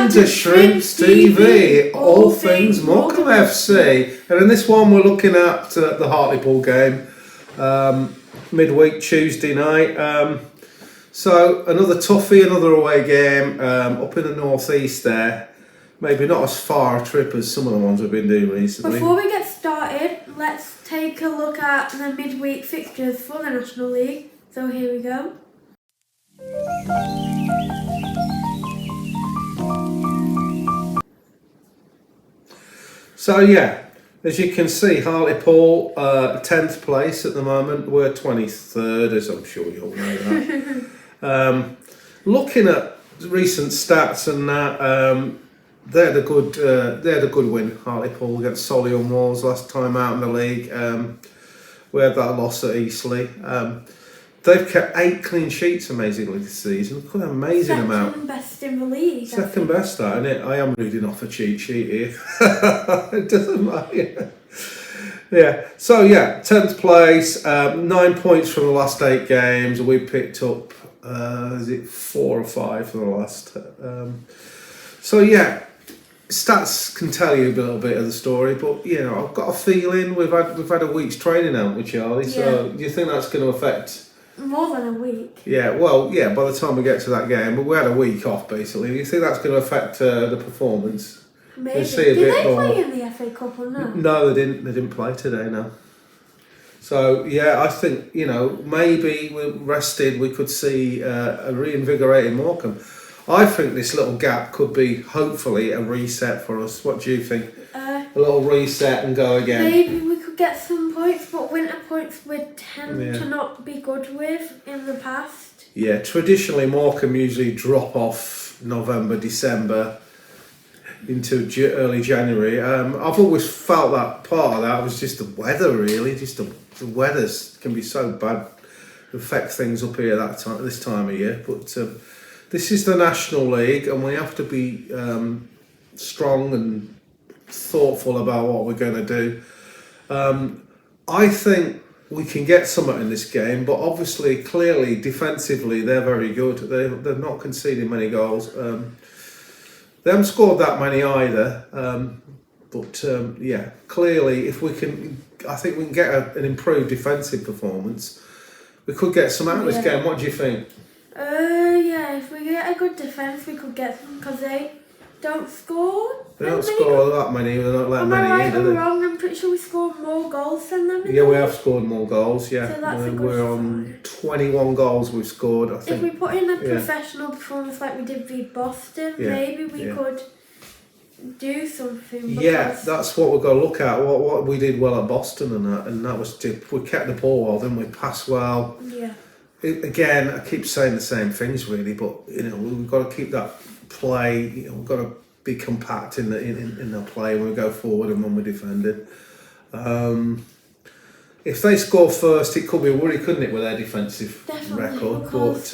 Welcome to Shrimps TV, all things Morecambe FC. And in this one we're looking at the Hartlepool game, midweek Tuesday night. So another toughie, another away game up in the northeast there. Maybe not as far a trip as some of the ones we've been doing recently. Before we get started, let's take a look at the midweek fixtures for the National League. So here we go. So yeah, as you can see, Hartlepool 10th place at the moment. We're 23rd, as I'm sure you all know that. Looking at recent stats and that, they had a good win. Hartlepool against Solihull Moors last time out in the league. We had that loss at Eastleigh. They've kept 8 clean sheets amazingly this season. Quite an amazing amount. Second best in the league. Second best, isn't it? I am reading off a cheat sheet here. It doesn't matter. Yeah. So yeah, 10th place, 9 points from the last 8 games. We picked up, is it 4 or 5 for the last? So yeah, stats can tell you a little bit of the story, but you know, I've got a feeling we've had a week's training, haven't we, Charlie? So do you think that's going to affect? More than a week. Yeah, well, yeah, by the time we get to that game, but we had a week off basically. Do you think that's going to affect the performance? Maybe. We'll see a Did bit they more. play in the FA Cup or not? No, they didn't play today, no. So, yeah, I think, you know, maybe we're rested, we could see a reinvigorated Morecambe. I think this little gap could be, hopefully, a reset for us. What do you think? A little reset and go again. Maybe we could get some points, but winter points we tend to not be good with in the past. Yeah, traditionally Morecambe usually drop off November, December into early January. I've always felt that part of that was just the weather, really. Just the weather can be so bad, affect things up here this time of year. But this is the National League, and we have to be strong and thoughtful about what we're going to do. I think we can get something in this game, but obviously, clearly, defensively, they're very good. They're not conceding many goals. They haven't scored that many either. But yeah, clearly, if we can, I think we can get an improved defensive performance. We could get some out of this game. What do you think? Yeah, if we get a good defence, we could get some, because they don't score. They don't score that many. They don't let many in. Am I right or wrong? I'm pretty sure we scored more goals than them. Yeah, we have scored more goals. Yeah, so that's a good we're on 21 goals we've scored. I think. If we put in a professional performance like we did with Boston, maybe we could do something. Yeah, that's what we're going to look at. What we did well at Boston and that was we kept the ball well, then we passed well. Yeah. Again, I keep saying the same things really, but you know we've got to keep that play. You know, we've got to be compact in the play when we go forward and when we're defending. If they score first, it could be a worry, couldn't it, with their defensive record? But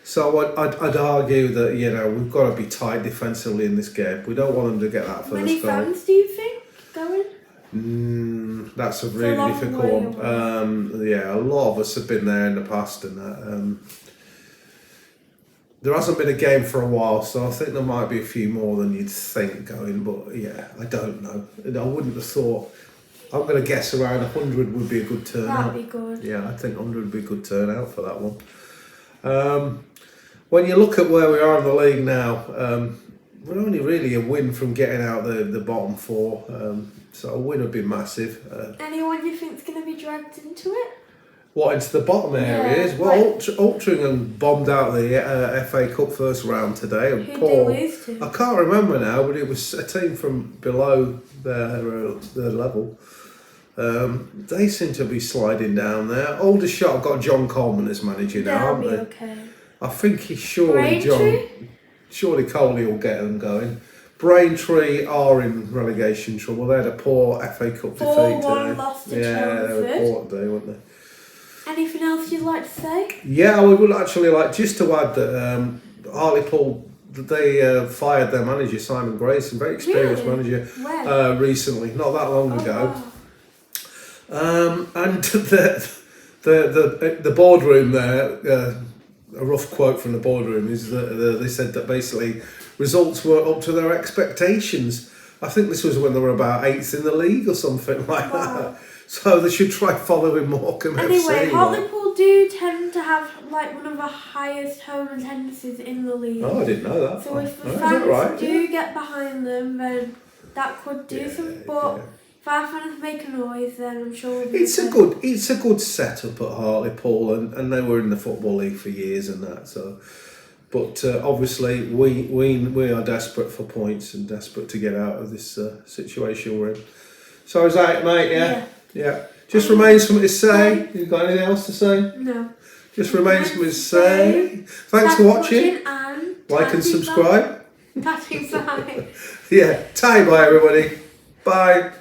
so I'd argue that you know we've got to be tight defensively in this game. We don't want them to get that first goal. Many fans do you think going? That's a really difficult one. Yeah, a lot of us have been there in the past, and there hasn't been a game for a while, so I think there might be a few more than you'd think going. But yeah, I don't know. I wouldn't have thought. I'm going to guess around 100 would be a good turnout. That'd be good. Yeah, I think 100 would be a good turnout for that one. When you look at where we are in the league now, we're only really a win from getting out the bottom 4. So a win would be massive. Anyone you think's going to be dragged into it? What, into the bottom areas? Well, Altrincham bombed out the FA Cup first round today. And Who did they lose to? I can't remember now, but it was a team from below their level. They seem to be sliding down there. Aldershot have got John Coleman as manager now, haven't they? Okay. I think he's surely Coley will get them going. Braintree are in relegation trouble. They had a poor FA Cup defeat today. 4-1 loss to Chelmsford. They were poor today, weren't they? Anything else you'd like to say? Yeah, I would actually like just to add that Hartlepool, they fired their manager Simon Grayson, very experienced manager, recently, not that long ago. Wow. And the boardroom there a rough quote from the boardroom is that they said that basically results were up to their expectations. I think this was when they were about 8th in the league or something like that. So they should try following Morecambe FC. Anyway, Hartlepool do tend to have like one of the highest home attendances in the league. Oh, I didn't know that. So if the fans do get behind them, then that could do something. But if our fans make a noise, then I'm sure it's a good setup at Hartlepool, and they were in the Football League for years and that. So, but obviously we are desperate for points and desperate to get out of this situation we're in. So is that it, mate? Yeah. Just remains for me to say. You got anything else to say? No. Just remains for me to say. Thanks for watching. And like and subscribe. Tatting side. Yeah. Tie bye, everybody. Bye.